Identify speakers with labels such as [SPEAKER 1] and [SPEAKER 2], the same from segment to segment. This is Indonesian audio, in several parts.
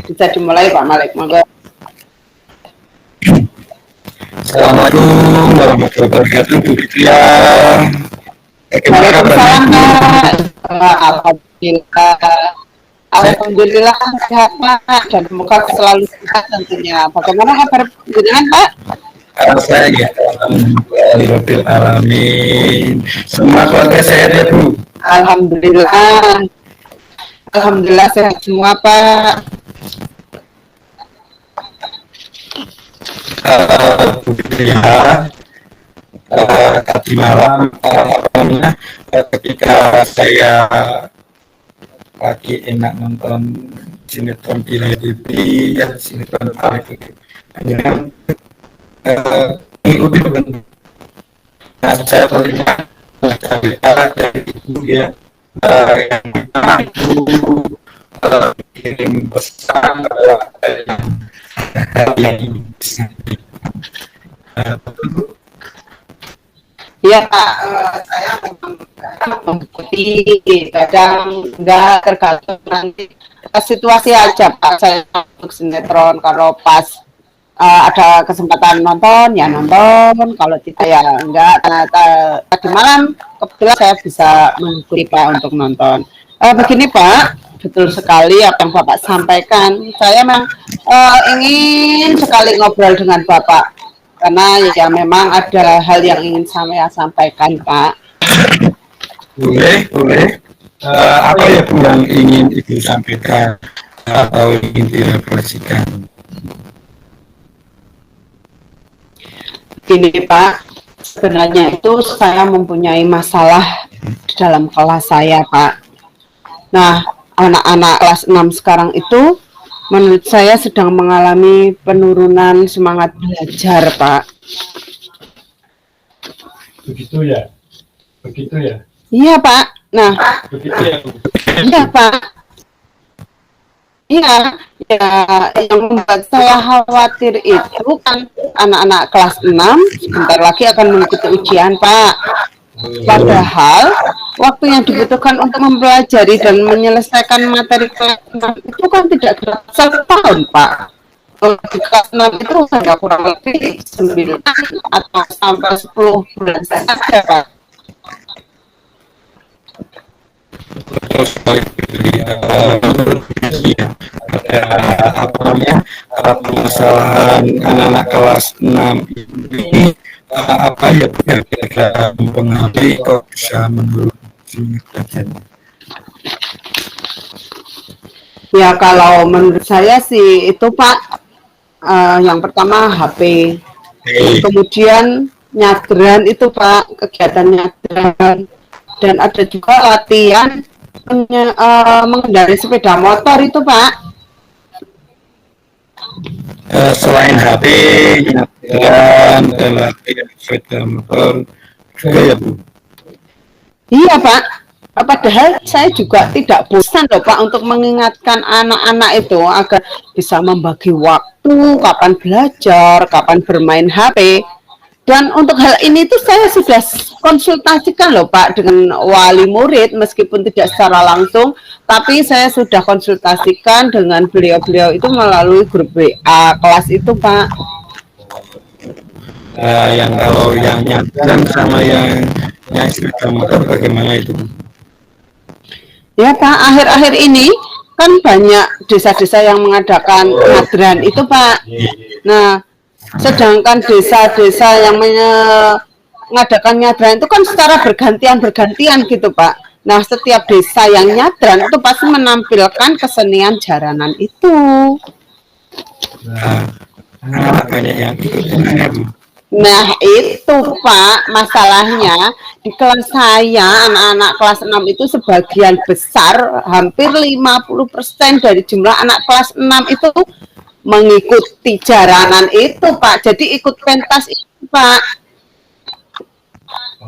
[SPEAKER 1] Bisa dimulai Pak Malik, monggo.
[SPEAKER 2] Assalamualaikum warahmatullahi wabarakatuh, Bu Fitria.
[SPEAKER 1] Waalaikumsalam, Pak. Alhamdulillah. Alhamdulillah sehat Pak, dan semoga selalu sehat tentunya. Bagaimana kabar dengan Pak?
[SPEAKER 2] Saya ya, alhamdulillah alamin. Semua keluarga sehat ya Bu.
[SPEAKER 1] Alhamdulillah. Alhamdulillah sehat semua Pak.
[SPEAKER 2] Bu Fitria, tadi malam ketika saya lagi enak nonton sinetron TV ya, sinetron dengan mengikuti nah saya melihat dari ibu ya yang itu kirim pesan yang ini
[SPEAKER 1] Ya Pak, saya mengikuti, kadang enggak, tergantung nanti situasi aja Pak. Saya untuk sinetron kalau pas ada kesempatan nonton ya nonton, kalau tidak ya enggak. Tadi malam kebetulan saya bisa mengikuti Pak untuk nonton. Begini Pak, betul sekali apa yang Bapak sampaikan. Saya memang ingin sekali ngobrol dengan Bapak karena ya memang ada hal yang ingin saya sampaikan Pak.
[SPEAKER 2] Boleh. Apa ya Bu yang ingin Ibu sampaikan atau ingin direfleksikan?
[SPEAKER 1] Gini Pak, sebenarnya itu saya mempunyai masalah di dalam kelas saya Pak. Nah, anak-anak kelas 6 sekarang itu menurut saya sedang mengalami penurunan semangat belajar Pak.
[SPEAKER 2] Begitu ya?
[SPEAKER 1] Iya Pak. Nah,
[SPEAKER 2] Begitu ya Bu?
[SPEAKER 1] iya Pak. Iya, ya yang membuat saya khawatir itu kan anak-anak kelas 6 sebentar lagi akan mengikuti ujian Pak. Padahal waktu yang dibutuhkan untuk mempelajari dan menyelesaikan materi kelas 6 itu kan tidak 1 tahun Pak. Kalau di kelas 6 itu hanya kurang lebih 9 atau sampai 10 bulan saja Pak.
[SPEAKER 2] Betul sekali. Apa namanya permasalahan anak-anak kelas 6 ini apa ya kira-kira mempengaruhi kok bisa menurut belajar?
[SPEAKER 1] Ya kalau menurut saya sih itu Pak, yang pertama HP, kemudian nyadran itu Pak, kegiatan nyadran, dan ada juga latihan mengendarai sepeda motor itu Pak.
[SPEAKER 2] Selain HP, dan latihan sepeda motor juga ya Bu?
[SPEAKER 1] Iya Pak, padahal saya juga tidak bosan loh Pak untuk mengingatkan anak-anak itu agar bisa membagi waktu, kapan belajar, kapan bermain HP. Dan untuk hal ini tuh saya sudah konsultasikan loh Pak dengan wali murid meskipun tidak secara langsung, tapi saya sudah konsultasikan dengan beliau-beliau itu melalui grup WA kelas itu Pak.
[SPEAKER 2] Yang kalau yang nyadran sama yang sepeda motor bagaimana itu?
[SPEAKER 1] Ya Pak, akhir-akhir ini kan banyak desa-desa yang mengadakan nyadran itu Pak. Nah, sedangkan desa-desa yang mengadakan nyadran itu kan secara bergantian gitu Pak. Nah, setiap desa yang nyadran itu pasti menampilkan kesenian jaranan itu.
[SPEAKER 2] Banyak yang ikut.
[SPEAKER 1] Nah, itu Pak, masalahnya di kelas saya, anak-anak kelas 6 itu sebagian besar, hampir 50% dari jumlah anak kelas 6 itu mengikuti jaranan itu Pak, jadi ikut pentas itu Pak.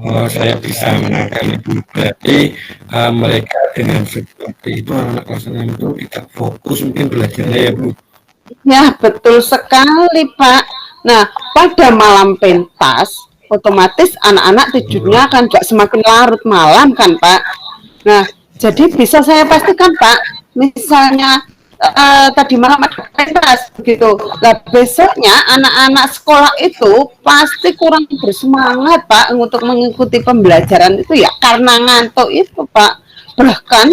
[SPEAKER 2] Oh, saya bisa menangkap itu. Berarti mereka dengan seperti itu anak kelas 6 itu tidak fokus mungkin belajarnya ya Bu?
[SPEAKER 1] Ya, betul sekali Pak. Nah, pada malam pentas, otomatis anak-anak tidurnya akan juga semakin larut malam kan Pak. Nah, jadi bisa saya pastikan Pak, misalnya tadi malam ada pentas begitu. Nah besoknya anak-anak sekolah itu pasti kurang bersemangat Pak untuk mengikuti pembelajaran itu ya karena ngantuk itu Pak. Bahkan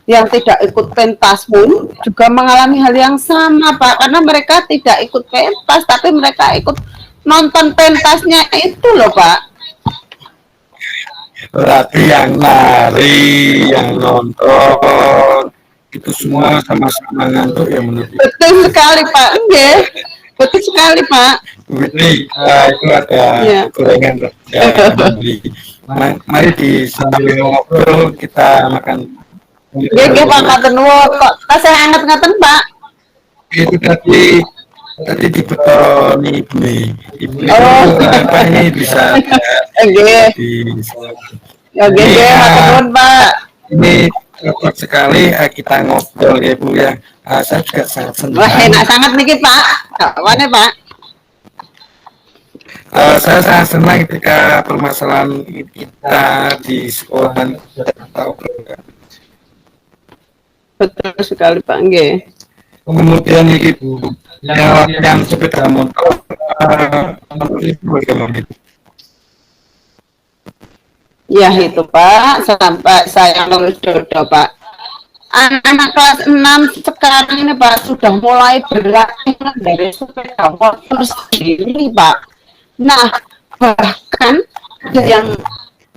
[SPEAKER 1] yang tidak ikut pentas pun juga mengalami hal yang sama Pak karena mereka tidak ikut pentas tapi mereka ikut nonton pentasnya itu loh Pak.
[SPEAKER 2] Berarti yang nari, yang nonton, itu semua sama-sama ngantuk ya menurut Ibu.
[SPEAKER 1] Betul sekali Pak, enggak? Betul sekali Pak.
[SPEAKER 2] Bu Fitri, itu ada
[SPEAKER 1] Ya.
[SPEAKER 2] gorengan ya, beli. Mari di sambil ngobrol kita makan.
[SPEAKER 1] Nggih Pak, ngaten nuwun kok tasih hangat ngaten Pak.
[SPEAKER 2] Itu tadi dibetoroni Ibu nih. Ibu itu
[SPEAKER 1] Oh.
[SPEAKER 2] apa ini bisa
[SPEAKER 1] Nggih.
[SPEAKER 2] di
[SPEAKER 1] Ya nggih nggih ngaten nuwun Pak.
[SPEAKER 2] ini cepat sekali kita ngobrol ya Bu ya. Saya juga sangat
[SPEAKER 1] Wah
[SPEAKER 2] senang.
[SPEAKER 1] enak sangat niki Pak. Kawane Pak.
[SPEAKER 2] Saya sangat senang ketika permasalahan kita di sekolah tahu.
[SPEAKER 1] Betul sekali Pak nggih.
[SPEAKER 2] Kemudian ini Bu, yang sepeda motor, itu bagaimana?
[SPEAKER 1] Ya itu Pak, sampai saya lulus dodo Pak. Anak-anak kelas 6 sekarang ini Pak sudah mulai berlatih dari sepeda motor sendiri Pak. Nah, bahkan ada yang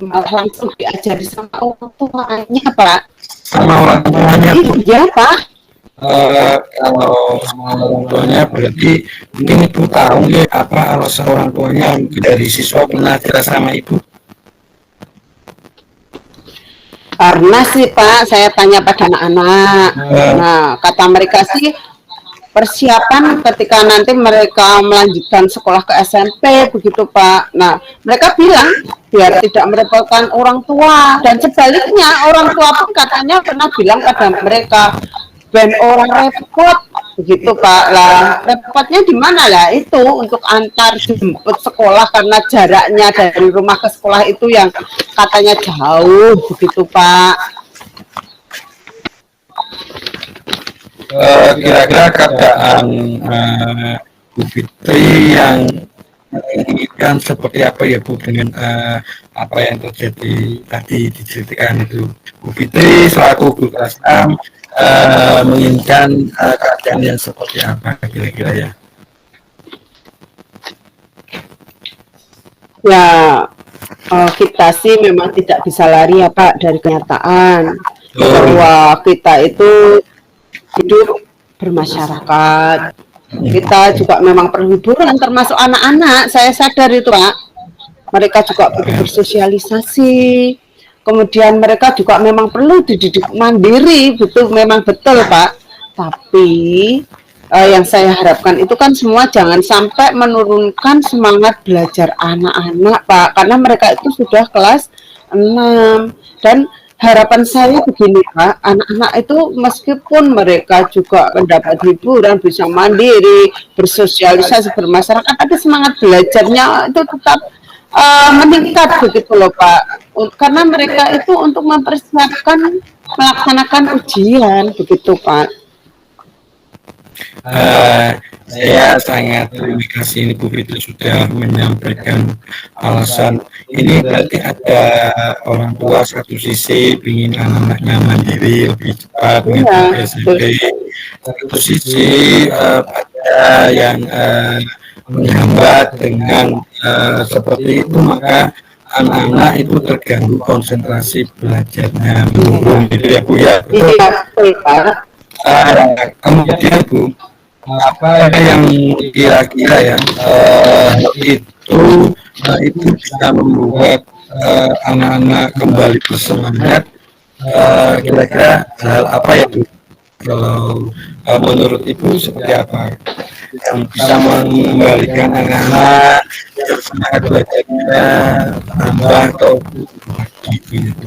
[SPEAKER 1] langsung diajari sama orang tuanya Pak.
[SPEAKER 2] Sama orang tuanya Bu.
[SPEAKER 1] Iya Pak.
[SPEAKER 2] Kalau sama orang tuanya berarti mungkin Ibu tahu nggak apa alasan orang tuanya dari siswa belajar sama Ibu?
[SPEAKER 1] Karena sih Pak, saya tanya pada anak-anak. Nah, kata mereka sih persiapan ketika nanti mereka melanjutkan sekolah ke SMP begitu Pak. Nah, mereka bilang biar tidak merepotkan orang tua dan sebaliknya orang tua pun katanya pernah bilang pada mereka ben orang repot begitu Pak. Lah, repotnya di mana lah itu untuk antar jemput sekolah karena jaraknya dari rumah ke sekolah itu yang katanya jauh begitu Pak.
[SPEAKER 2] Kira-kira keadaan Bu Fitri yang menginginkan seperti apa ya Bu dengan apa yang terjadi tadi diceritakan itu Bu Fitri selaku guru kelas 6 menginginkan keadaan yang seperti apa kira-kira ya?
[SPEAKER 1] Ya, kita sih memang tidak bisa lari ya Pak dari kenyataan bahwa kita itu hidup bermasyarakat. Kita juga memang perlu hiburan termasuk anak-anak. Saya sadar itu Pak. Mereka juga perlu bersosialisasi. Kemudian mereka juga memang perlu dididik mandiri, betul memang betul Pak. Tapi yang saya harapkan itu kan semua jangan sampai menurunkan semangat belajar anak-anak Pak, karena mereka itu sudah kelas 6 dan harapan saya begini Pak, anak-anak itu meskipun mereka juga mendapat hiburan, bisa mandiri, bersosialisasi, bermasyarakat, tapi semangat belajarnya itu tetap meningkat begitu loh Pak. Karena mereka itu untuk mempersiapkan melaksanakan ujian begitu Pak.
[SPEAKER 2] Saya sangat terima kasih ini Bu Fitri sudah menyampaikan alasan. Ini berarti ada orang tua satu sisi ingin anak-anaknya mandiri lebih cepat mengenai SMP. Satu sisi ada yang menghambat dengan seperti itu maka anak-anak itu terganggu konsentrasi belajarnya menurun gitu ya Bu ya.
[SPEAKER 1] Iya betul Pak.
[SPEAKER 2] Kemudian Bu, apa yang kira-kira ya itu bisa membuat anak-anak kembali bersemangat, kira-kira hal apa ya Bu? Kalau menurut Ibu seperti apa yang bisa mengembalikan anak-anak semangat belajarnya tambah atau gitu?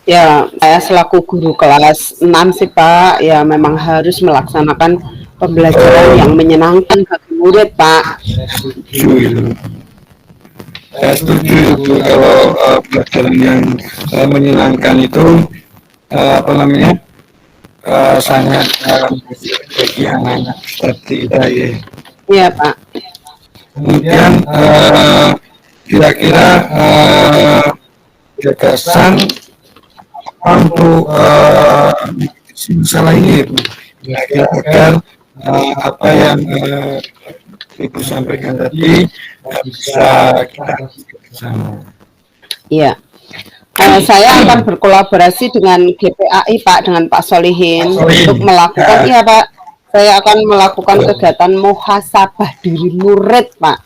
[SPEAKER 1] Ya, saya selaku guru kelas 6 sih Pak, ya memang harus melaksanakan pembelajaran yang menyenangkan bagi murid Pak.
[SPEAKER 2] Setuju itu. Saya setuju itu kalau pelajaran yang menyenangkan itu apa namanya sangat bagi anak-anak seperti kita ya.
[SPEAKER 1] Iya Pak.
[SPEAKER 2] Kemudian kira-kira gagasan untuk masalah ini Bu, kira-kira agar apa yang Ibu sampaikan tadi bisa kita bersama.
[SPEAKER 1] Iya. Saya akan berkolaborasi dengan GPAI Pak, dengan Pak Solihin untuk melakukan, iya Pak, saya akan melakukan kegiatan muhasabah diri murid Pak.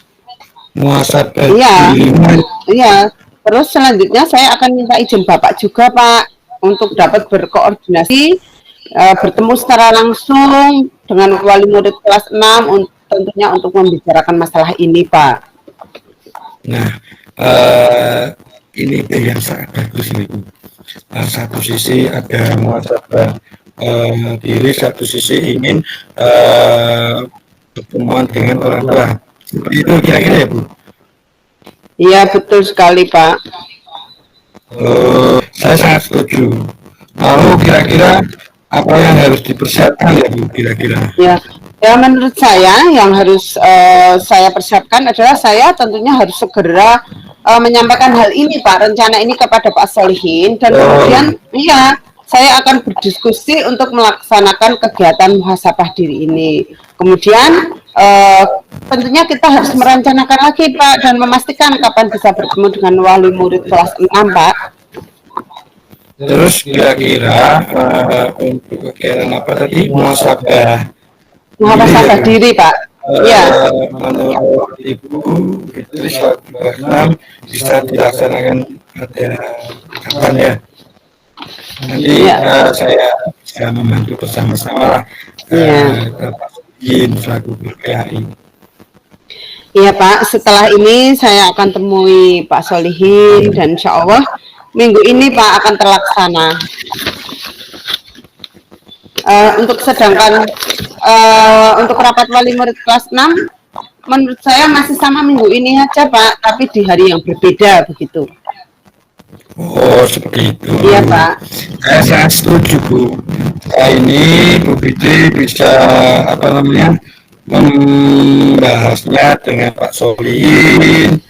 [SPEAKER 2] Muhasabah
[SPEAKER 1] Iya,
[SPEAKER 2] diri murid.
[SPEAKER 1] iya. Terus selanjutnya saya akan minta izin Bapak juga Pak untuk dapat berkoordinasi, bertemu secara langsung dengan wali murid kelas 6 tentunya untuk membicarakan masalah ini Pak.
[SPEAKER 2] Nah, ini yang sangat bagus ini Bu. Satu sisi ada muhasabah diri, satu sisi ingin pertemuan dengan orang tua. Seperti itu kira-kira ya Bu.
[SPEAKER 1] Iya betul sekali Pak.
[SPEAKER 2] Saya sangat setuju. Lalu kira-kira apa yang harus dipersiapkan ya Bu kira-kira?
[SPEAKER 1] Ya menurut saya yang harus saya persiapkan adalah saya tentunya harus segera menyampaikan hal ini Pak, rencana ini kepada Pak Solihin, dan kemudian iya saya akan berdiskusi untuk melaksanakan kegiatan muhasabah diri ini. Kemudian tentunya kita harus merencanakan lagi Pak dan memastikan kapan bisa bertemu dengan wali murid kelas 6 Pak.
[SPEAKER 2] Terus kira-kira untuk kegiatan apa tadi?
[SPEAKER 1] Muhasabah diri Pak. Iya.
[SPEAKER 2] Menurut Ibu itu satu bisa dilaksanakan pada kapan ya? Nanti saya bisa membantu bersama-sama lah Pak Solihin selaku GPAI.
[SPEAKER 1] Iya Pak, setelah ini saya akan temui Pak Solihin dan insya Allah minggu ini Pak akan terlaksana. Untuk sedangkan untuk rapat wali murid kelas 6 menurut saya masih sama minggu ini aja Pak, tapi di hari yang berbeda begitu.
[SPEAKER 2] Oh seperti itu.
[SPEAKER 1] Iya Pak.
[SPEAKER 2] Saya sangat setuju Bu. Ini Bu Fitri bisa membahasnya dengan Pak Solihin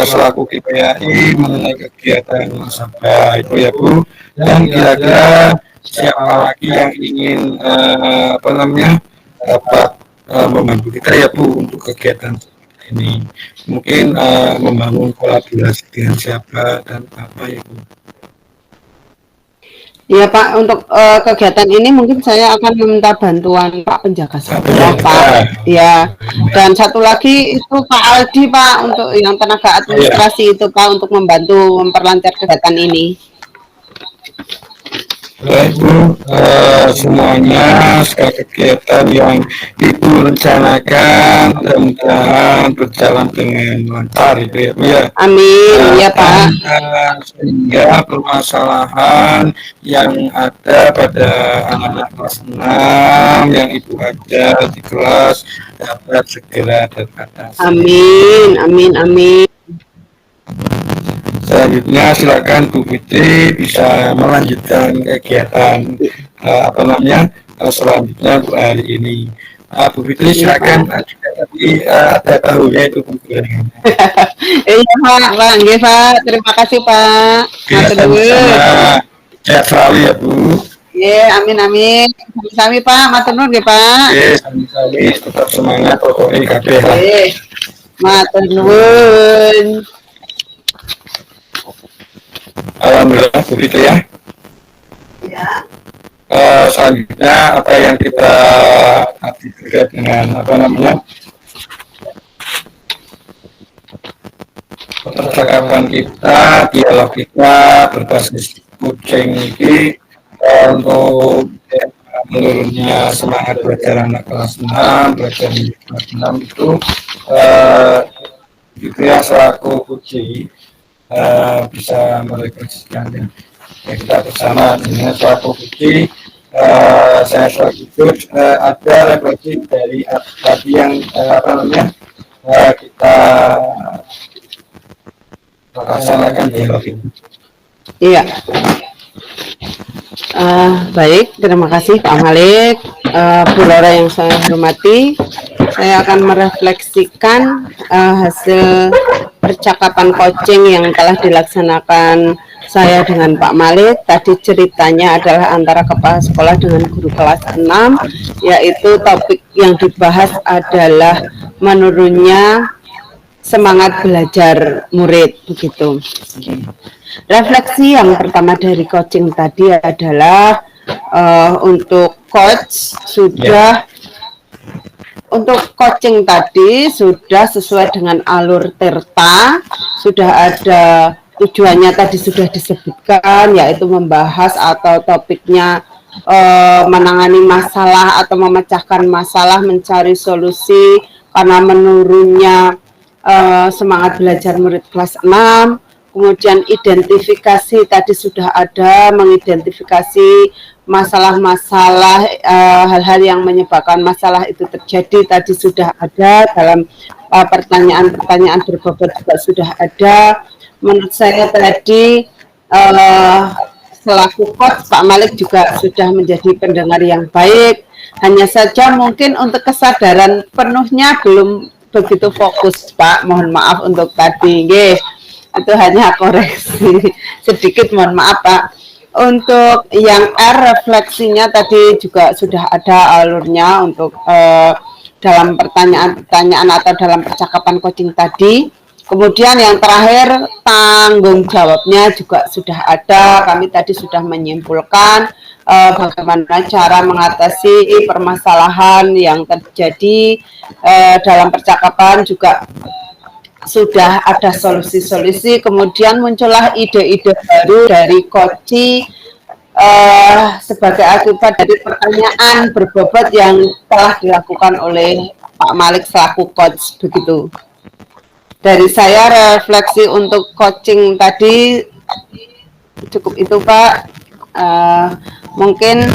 [SPEAKER 2] selaku GPAI mengenai kegiatan muhasabah itu ya Bu. Dan kira-kira siapa lagi yang ingin dapat membantu kita ya Bu untuk kegiatan ini, mungkin membangun kolaborasi dengan siapa dan apa ya Bu.
[SPEAKER 1] Ya Pak, untuk kegiatan ini mungkin saya akan meminta bantuan Pak penjaga sekolah Pak. Ya, dan satu lagi itu Pak Aldi Pak untuk yang tenaga administrasi itu Pak untuk membantu memperlancar kegiatan ini.
[SPEAKER 2] Baik Bu, semuanya segala kegiatan yang Ibu rencanakan mudah-mudahan berjalan dengan lancar itu ya Bu ya.
[SPEAKER 1] Amin ya Pak.
[SPEAKER 2] Sehingga permasalahan yang ada pada anak-anak kelas 6 yang Ibu ada di kelas dapat segera teratasi.
[SPEAKER 1] Amin, amin, amin.
[SPEAKER 2] Selanjutnya silakan Bu Fitri bisa melanjutkan kegiatan selanjutnya untuk hari ini. Bu Fitri silakan. Tadi ada tahunya itu Bu.
[SPEAKER 1] Iya Pak, nggih Pak. Terima kasih Pak.
[SPEAKER 2] Sehat selalu ya Bu.
[SPEAKER 1] Iya, amin amin. Sami-sami Pak, matur nuwun nggih Pak.
[SPEAKER 2] Sami-sami tetap semangat pokoknya kabeh lah.
[SPEAKER 1] Matur nuwun.
[SPEAKER 2] Alhamdulillah Bu Fitri ya. Selanjutnya apa yang kita terkait dengan percakapan kita, dialog kita berbasis kucing ini untuk menurunnya semangat belajar anak kelas 6, belajar di kelas 6 itu gitu ya, selaku kucing bisa merefleksikan ya. Kita bersama dengan selaku kucing saya selaku coach ada refleksi dari tadi yang kita laksanakan dialog ini.
[SPEAKER 1] Iya. Baik, terima kasih Pak Malik. Bu Laura yang saya hormati, saya akan merefleksikan hasil percakapan coaching yang telah dilaksanakan saya dengan Pak Malik. Tadi ceritanya adalah antara kepala sekolah dengan guru kelas 6, yaitu topik yang dibahas adalah menurunnya semangat belajar murid, begitu. Refleksi yang pertama dari coaching tadi adalah untuk coach sudah untuk coaching tadi sudah sesuai dengan alur Tirta, sudah ada tujuannya tadi sudah disebutkan, yaitu membahas atau topiknya menangani masalah atau memecahkan masalah, mencari solusi karena menurunnya semangat belajar murid kelas 6. Kemudian identifikasi tadi sudah ada, mengidentifikasi masalah-masalah, hal-hal yang menyebabkan masalah itu terjadi tadi sudah ada dalam pertanyaan-pertanyaan berbobot juga sudah ada. Menurut saya tadi selaku coach Pak Malik juga sudah menjadi pendengar yang baik. Hanya saja mungkin untuk kesadaran penuhnya belum begitu fokus Pak. Mohon maaf untuk tadi. Itu hanya koreksi sedikit, mohon maaf Pak. Untuk yang R, refleksinya tadi juga sudah ada alurnya untuk dalam pertanyaan-pertanyaan atau dalam percakapan coaching tadi. Kemudian yang terakhir, tanggung jawabnya juga sudah ada. Kami tadi sudah menyimpulkan bagaimana cara mengatasi permasalahan yang terjadi dalam percakapan, juga sudah ada solusi-solusi. Kemudian muncullah ide-ide baru dari coach sebagai akibat dari pertanyaan berbobot yang telah dilakukan oleh Pak Malik selaku coach, begitu. Dari saya refleksi untuk coaching tadi cukup itu Pak. Mungkin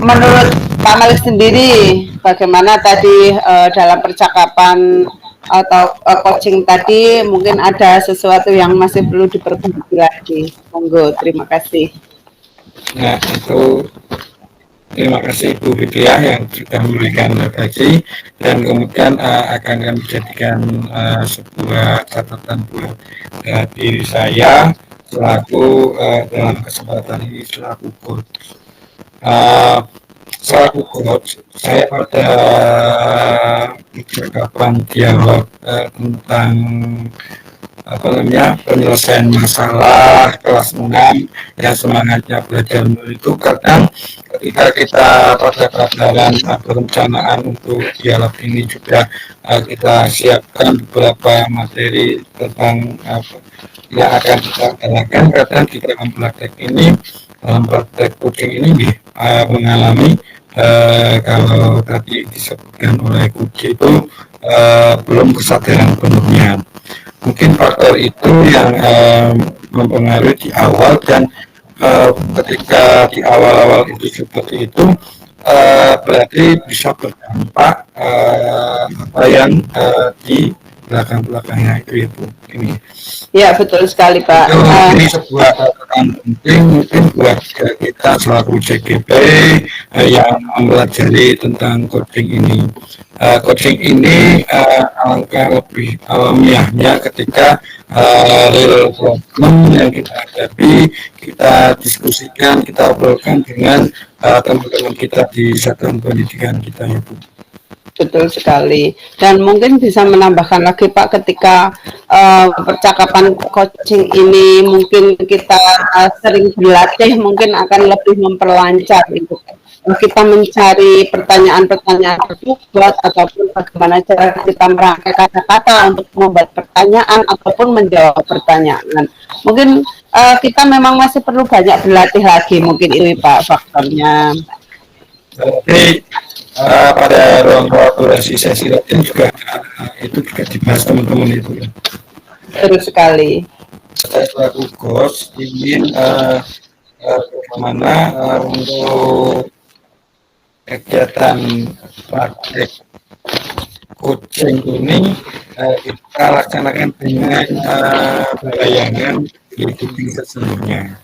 [SPEAKER 1] menurut Pak Malik sendiri bagaimana tadi dalam percakapan atau coaching tadi, mungkin ada sesuatu yang masih perlu diperbaiki lagi. Monggo, terima kasih.
[SPEAKER 2] Nah, itu terima kasih Bu Fitriah yang sudah memberikan refleksi, dan kemudian akan kami jadikan sebuah catatan buat diri saya selaku dalam kesempatan ini selaku coach. Selaku coach, saya pada percakapan dialog tentang penyelesaian masalah kelas 6 yang semangatnya belajar itu, kadang ketika kita pada kesadaran perencanaan untuk dialog ini juga kita siapkan beberapa materi tentang yang akan kita gunakan. Kadang di dalam praktek ini, dalam praktek coaching ini mengalami kalau tadi disebutkan oleh coach itu belum kesadaran penuhnya. Mungkin faktor itu yang mempengaruhi di awal, dan ketika di awal-awal itu seperti itu berarti bisa berdampak apa yang di belakang-belakangnya itu ya Bu. Ini.
[SPEAKER 1] Ya betul sekali Pak.
[SPEAKER 2] Ini sebuah catatan penting mungkin buat kita selaku CGP yang mempelajari tentang coaching ini. Coaching ini alangkah lebih alamiahnya ketika real problem yang kita hadapi, kita diskusikan, kita obrolkan dengan teman-teman kita di satuan pendidikan kita ya Bu.
[SPEAKER 1] Betul sekali. Dan mungkin bisa menambahkan lagi Pak, ketika percakapan coaching ini mungkin kita sering dilatih, mungkin akan lebih memperlancar itu. Kita mencari pertanyaan-pertanyaan terbobot, ataupun bagaimana cara kita merangkai kata-kata untuk membuat pertanyaan ataupun menjawab pertanyaan. Mungkin kita memang masih perlu banyak berlatih lagi, mungkin ini Pak faktornya.
[SPEAKER 2] Jadi pada ruang kolaborasi sesi latihan juga itu juga dibahas teman-teman itu ya.
[SPEAKER 1] Terus sekali.
[SPEAKER 2] Saya selaku coach ingin bagaimana untuk kegiatan praktek coaching ini kita laksanakan dengan bayangan diikuti sesungguhnya.